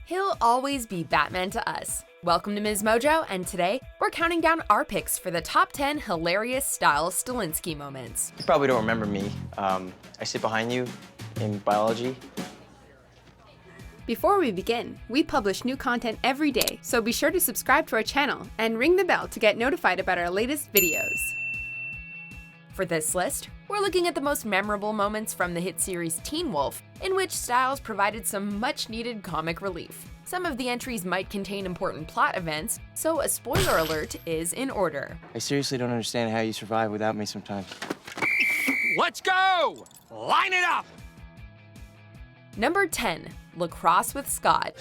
he'll always be Batman to us. Welcome to MsMojo, and today we're counting down our picks for the top 10 hilarious Stiles Stilinski moments. You probably don't remember me. I sit behind you in biology. Before we begin, we publish new content every day, so be sure to subscribe to our channel and ring the bell to get notified about our latest videos. For this list, we're looking at the most memorable moments from the hit series Teen Wolf, in which Stiles provided some much-needed comic relief. Some of the entries might contain important plot events, so a spoiler alert is in order. I seriously don't understand how you survive without me sometimes. Let's go! Line it up! Number 10. Lacrosse with Scott.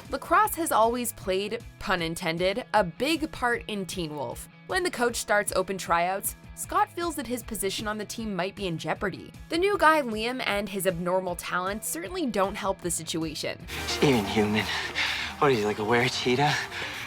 Lacrosse has always played, pun intended, a big part in Teen Wolf. When the coach starts open tryouts, Scott feels that his position on the team might be in jeopardy. The new guy Liam and his abnormal talent certainly don't help the situation. It's inhuman. What is he, like a were-cheetah?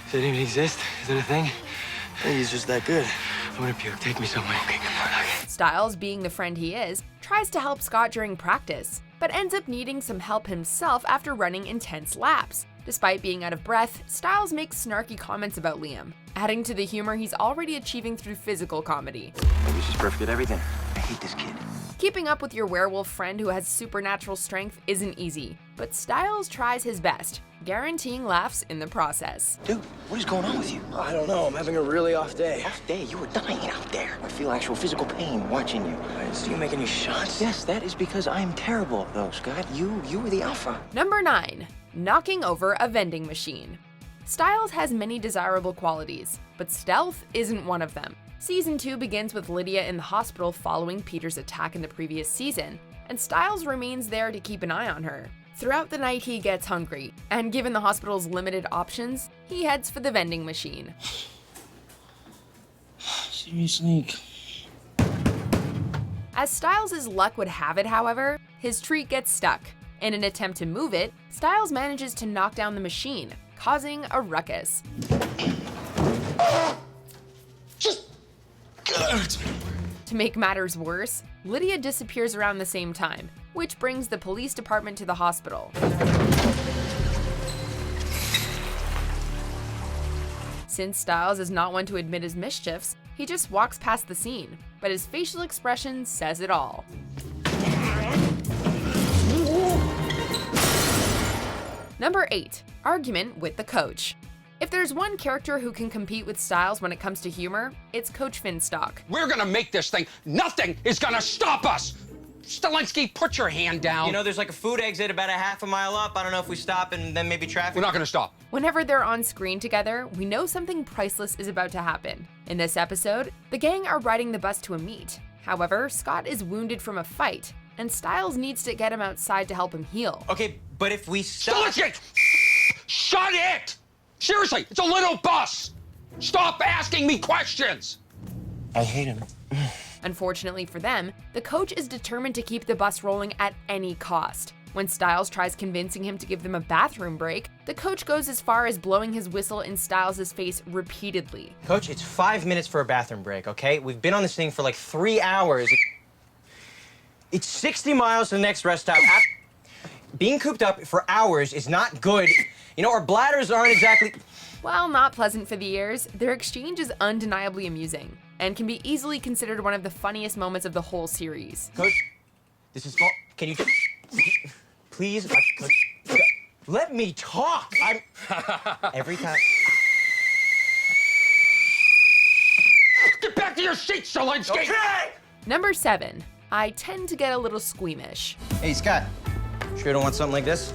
Does it even exist? Is it a thing? I think he's just that good. I'm gonna puke. Take me somewhere. Okay, come on. Okay. Stiles, being the friend he is, tries to help Scott during practice, but ends up needing some help himself after running intense laps. Despite being out of breath, Stiles makes snarky comments about Liam, adding to the humor he's already achieving through physical comedy. Maybe she's perfect at everything. I hate this kid. Keeping up with your werewolf friend who has supernatural strength isn't easy, but Stiles tries his best, guaranteeing laughs in the process. Dude, what is going on with you? I don't know. I'm having a really off day. Off day? You were dying out there. I feel actual physical pain watching you. So you make any shots? Yes, that is because I am terrible, though, Scott. You were the alpha. Number 9. Knocking over a vending machine. Stiles has many desirable qualities, but stealth isn't one of them. Season 2 begins with Lydia in the hospital following Peter's attack in the previous season, and Stiles remains there to keep an eye on her. Throughout the night, he gets hungry, and given the hospital's limited options, he heads for the vending machine. Seriously? As Stiles' luck would have it, however, his treat gets stuck. In an attempt to move it, Stiles manages to knock down the machine, causing a ruckus. To make matters worse, Lydia disappears around the same time, which brings the police department to the hospital. Since Stiles is not one to admit his mischiefs, he just walks past the scene, but his facial expression says it all. Number 8. Argument with the coach. If there's one character who can compete with Stiles when it comes to humor, it's Coach Finstock. We're gonna make this thing. Nothing is gonna stop us! Stilinski, put your hand down. You know, there's like a food exit about a half a mile up. I don't know if we stop and then maybe traffic. We're not gonna stop. Whenever they're on screen together, we know something priceless is about to happen. In this episode, the gang are riding the bus to a meet. However, Scott is wounded from a fight, and Stiles needs to get him outside to help him heal. Okay, but if we stop... Stilinski! Shut it! Seriously, it's a little bus! Stop asking me questions! I hate him. Unfortunately for them, the coach is determined to keep the bus rolling at any cost. When Stiles tries convincing him to give them a bathroom break, the coach goes as far as blowing his whistle in Stiles' face repeatedly. Coach, it's 5 minutes for a bathroom break, okay? We've been on this thing for like 3 hours. It's 60 miles to the next rest stop. Being cooped up for hours is not good. You know, our bladders aren't exactly... While not pleasant for the ears, their exchange is undeniably amusing, and can be easily considered one of the funniest moments of the whole series. Coach, this is... Can you... Please, Coach, let me talk! Every time... Get back to your seat, Stilinski! Okay! Number 7. I tend to get a little squeamish. Hey, Scott. Sure you don't want something like this?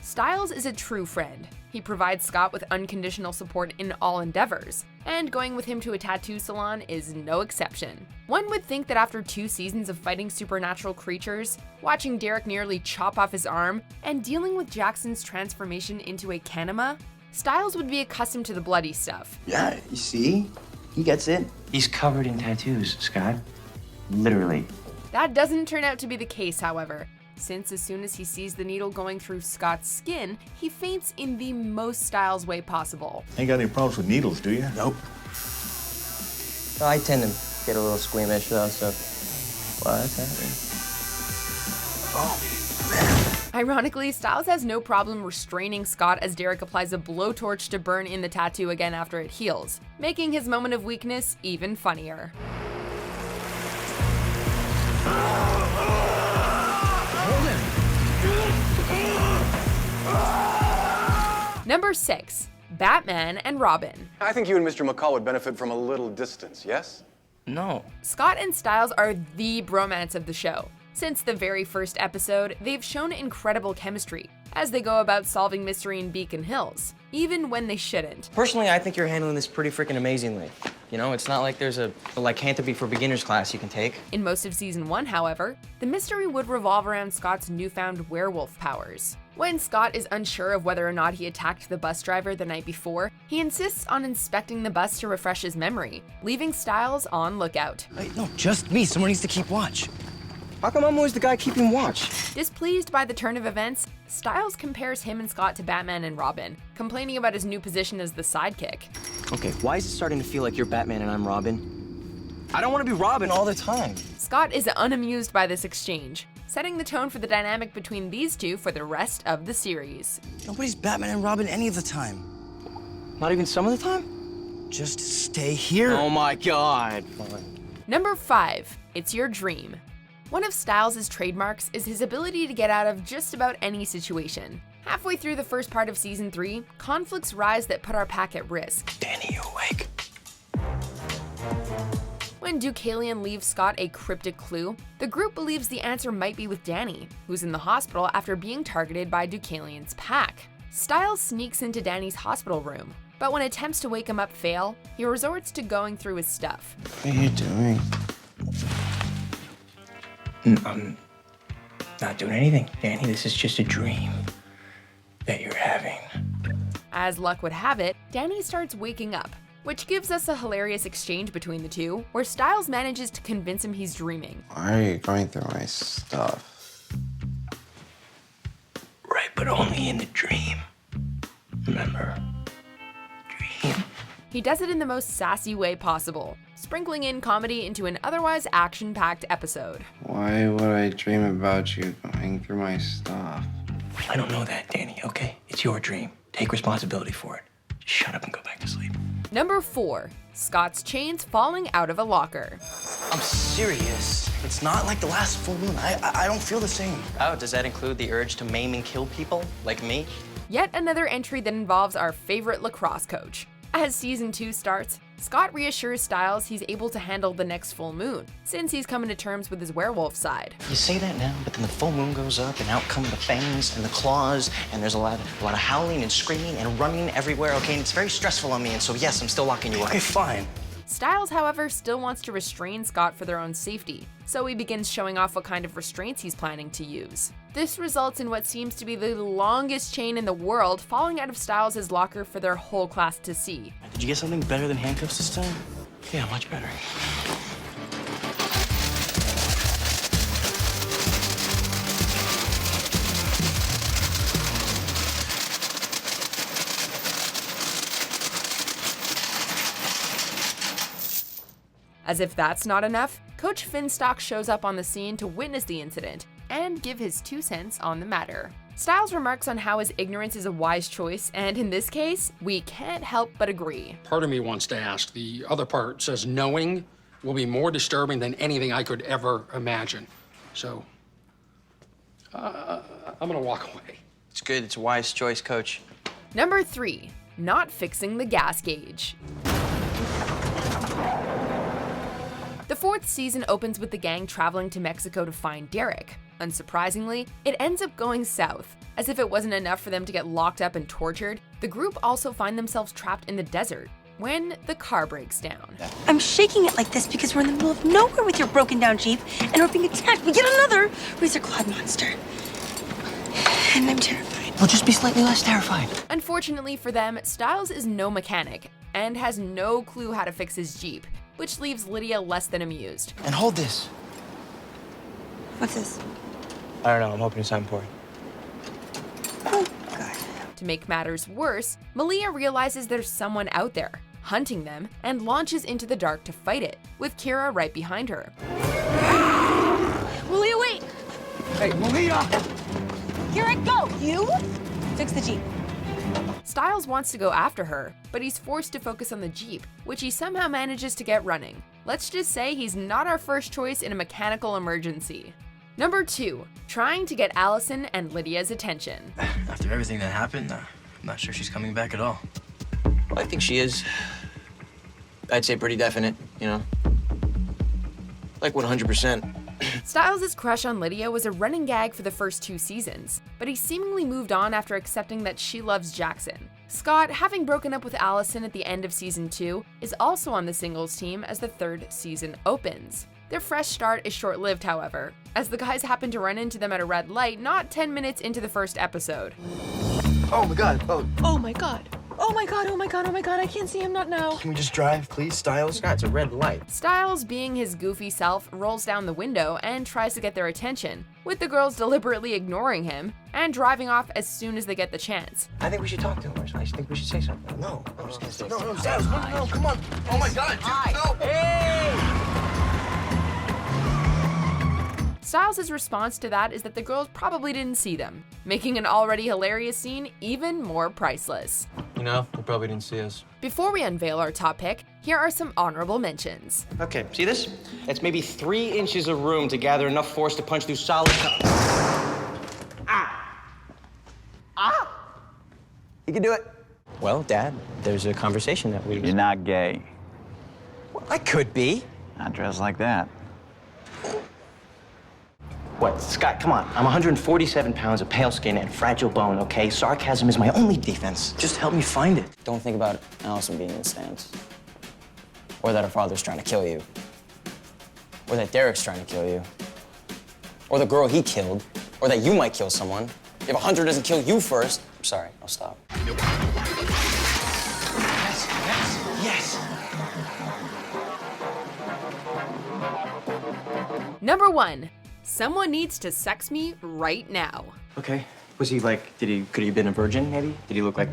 Stiles is a true friend. He provides Scott with unconditional support in all endeavors, and going with him to a tattoo salon is no exception. One would think that after 2 seasons of fighting supernatural creatures, watching Derek nearly chop off his arm, and dealing with Jackson's transformation into a Kanema, Stiles would be accustomed to the bloody stuff. Yeah, you see? He gets it. He's covered in tattoos, Scott. Literally. That doesn't turn out to be the case, however, since as soon as he sees the needle going through Scott's skin, he faints in the most Stiles way possible. Ain't got any problems with needles, do you? Nope. I tend to get a little squeamish, though, so... What's happening? Ironically, Stiles has no problem restraining Scott as Derek applies a blowtorch to burn in the tattoo again after it heals, making his moment of weakness even funnier. Number 6. Batman and Robin. I think you and Mr. McCall would benefit from a little distance, yes? No. Scott and Stiles are the bromance of the show. Since the very first episode, they've shown incredible chemistry as they go about solving mystery in Beacon Hills, even when they shouldn't. Personally, I think you're handling this pretty freaking amazingly. You know, it's not like there's a lycanthropy for beginners class you can take. In most of season 1, however, the mystery would revolve around Scott's newfound werewolf powers. When Scott is unsure of whether or not he attacked the bus driver the night before, he insists on inspecting the bus to refresh his memory, leaving Stiles on lookout. Wait, no, just me. Someone needs to keep watch. How come I'm always the guy keeping watch? Displeased by the turn of events, Stiles compares him and Scott to Batman and Robin, complaining about his new position as the sidekick. Okay, why is it starting to feel like you're Batman and I'm Robin? I don't want to be Robin all the time. Scott is unamused by this exchange, setting the tone for the dynamic between these two for the rest of the series. Nobody's Batman and Robin any of the time. Not even some of the time? Just stay here. Oh my God. Fine. Number 5. It's Your Dream. One of Stiles' trademarks is his ability to get out of just about any situation. Halfway through the first part of season 3, conflicts rise that put our pack at risk. Danny, you awake? When Deucalion leaves Scott a cryptic clue, the group believes the answer might be with Danny, who's in the hospital after being targeted by Deucalion's pack. Stiles sneaks into Danny's hospital room, but when attempts to wake him up fail, he resorts to going through his stuff. What are you doing? I'm not doing anything, Danny. This is just a dream that you're having. As luck would have it, Danny starts waking up, which gives us a hilarious exchange between the two, where Stiles manages to convince him he's dreaming. Why are you going through my stuff? Right, but only in the dream. Remember? Dream. He does it in the most sassy way possible, sprinkling in comedy into an otherwise action-packed episode. Why would I dream about you going through my stuff? I don't know that, Danny, okay? It's your dream. Take responsibility for it. Just shut up and go back to sleep. Number 4. Scott's chains falling out of a locker. I'm serious. It's not like the last full moon. I don't feel the same. Oh, does that include the urge to maim and kill people like me? Yet another entry that involves our favorite lacrosse coach. As season 2 starts, Scott reassures Stiles he's able to handle the next full moon, since he's coming to terms with his werewolf side. You say that now, but then the full moon goes up and out come the fangs and the claws, and there's a lot of howling and screaming and running everywhere, okay? And it's very stressful on me, and so yes, I'm still locking you up. Okay, fine. Stiles, however, still wants to restrain Scott for their own safety, so he begins showing off what kind of restraints he's planning to use. This results in what seems to be the longest chain in the world falling out of Stiles' locker for their whole class to see. Did you get something better than handcuffs this time? Yeah, much better. As if that's not enough, Coach Finstock shows up on the scene to witness the incident and give his 2 cents on the matter. Stiles remarks on how his ignorance is a wise choice, and in this case, we can't help but agree. Part of me wants to ask. The other part says knowing will be more disturbing than anything I could ever imagine. So, I'm gonna walk away. It's good. It's a wise choice, Coach. Number 3. Not fixing the gas gauge. The 4th season opens with the gang traveling to Mexico to find Derek. Unsurprisingly, it ends up going south. As if it wasn't enough for them to get locked up and tortured, the group also find themselves trapped in the desert when the car breaks down. I'm shaking it like this because we're in the middle of nowhere with your broken down Jeep and we're being attacked by yet another razor-clawed monster. And I'm terrified. Well, just be slightly less terrified. Unfortunately for them, Stiles is no mechanic and has no clue how to fix his Jeep, which leaves Lydia less than amused. And hold this. What's this? I don't know. I'm hoping it's not important. Oh, God. To make matters worse, Malia realizes there's someone out there, hunting them, and launches into the dark to fight it, with Kira right behind her. Malia, wait! Hey, Lydia! Here I go. You fix the Jeep. Stiles wants to go after her, but he's forced to focus on the Jeep, which he somehow manages to get running. Let's just say he's not our first choice in a mechanical emergency. Number 2, trying to get Allison and Lydia's attention. After everything that happened, I'm not sure she's coming back at all. Well, I think she is. I'd say pretty definite, you know? Like 100%. Stiles' crush on Lydia was a running gag for the first 2 seasons, but he seemingly moved on after accepting that she loves Jackson. Scott, having broken up with Allison at the end of season 2, is also on the singles team as the 3rd season opens. Their fresh start is short-lived, however, as the guys happen to run into them at a red light not 10 minutes into the first episode. Oh my God. Oh, Oh my god. Oh my god, oh my god, oh my god, I can't see him, not now. can we just drive, please, Stiles? Scott, it's a red light. Stiles, being his goofy self, rolls down the window and tries to get their attention, with the girls deliberately ignoring him and driving off as soon as they get the chance. I think we should talk to him. I think we should say something. No, I'm just gonna say no, Stiles, no, come on. Oh my God, dude, no. Hey! Stiles' response to that is that the girls probably didn't see them, making an already hilarious scene even more priceless. You know, they probably didn't see us. Before we unveil our top pick, here are some honorable mentions. Okay, see this? It's maybe 3 inches of room to gather enough force to punch through solid. You can do it. Well, Dad, there's a conversation that we... You're not gay. Well, I could be. Not dressed like that. What, Scott, come on. I'm 147 pounds of pale skin and fragile bone, okay? Sarcasm is my only defense. Just help me find it. Don't think about Allison being in the stands. Or that her father's trying to kill you. Or that Derek's trying to kill you. Or the girl he killed. Or that you might kill someone. If a hunter doesn't kill you first... I'm sorry, I'll stop. Yes. Number 1. Someone needs to sex me right now. Okay. Was he like, could he have been a virgin, maybe? Did he look like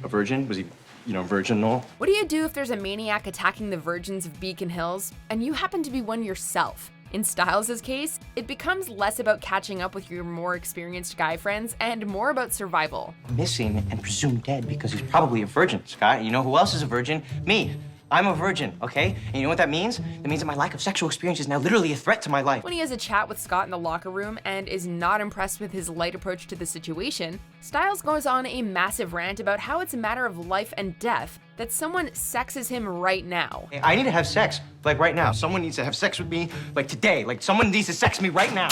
a virgin? Was he, virginal? What do you do if there's a maniac attacking the virgins of Beacon Hills, and you happen to be one yourself? In Stiles' case, it becomes less about catching up with your more experienced guy friends and more about survival. Missing and presumed dead because he's probably a virgin, Scott. And you know who else is a virgin? Me. I'm a virgin, okay? And you know what that means? That means that my lack of sexual experience is now literally a threat to my life. When he has a chat with Scott in the locker room and is not impressed with his light approach to the situation, Stiles goes on a massive rant about how it's a matter of life and death that someone sexes him right now. I need to have sex, like right now. Someone needs to have sex with me, like today. Like someone needs to sex me right now.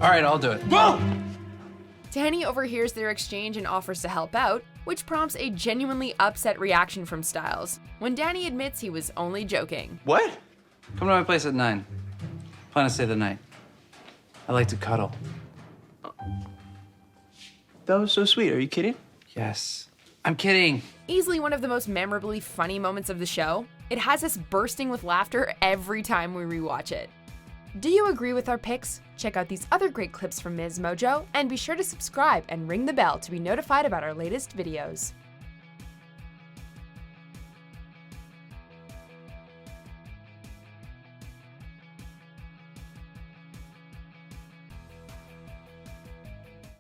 All right, I'll do it. Whoa! Danny overhears their exchange and offers to help out, which prompts a genuinely upset reaction from Stiles, when Danny admits he was only joking. What? Come to my place at 9. Plan to stay the night. I like to cuddle. That was so sweet. Are you kidding? Yes. I'm kidding. Easily one of the most memorably funny moments of the show, it has us bursting with laughter every time we rewatch it. Do you agree with our picks? Check out these other great clips from MsMojo, and be sure to subscribe and ring the bell to be notified about our latest videos.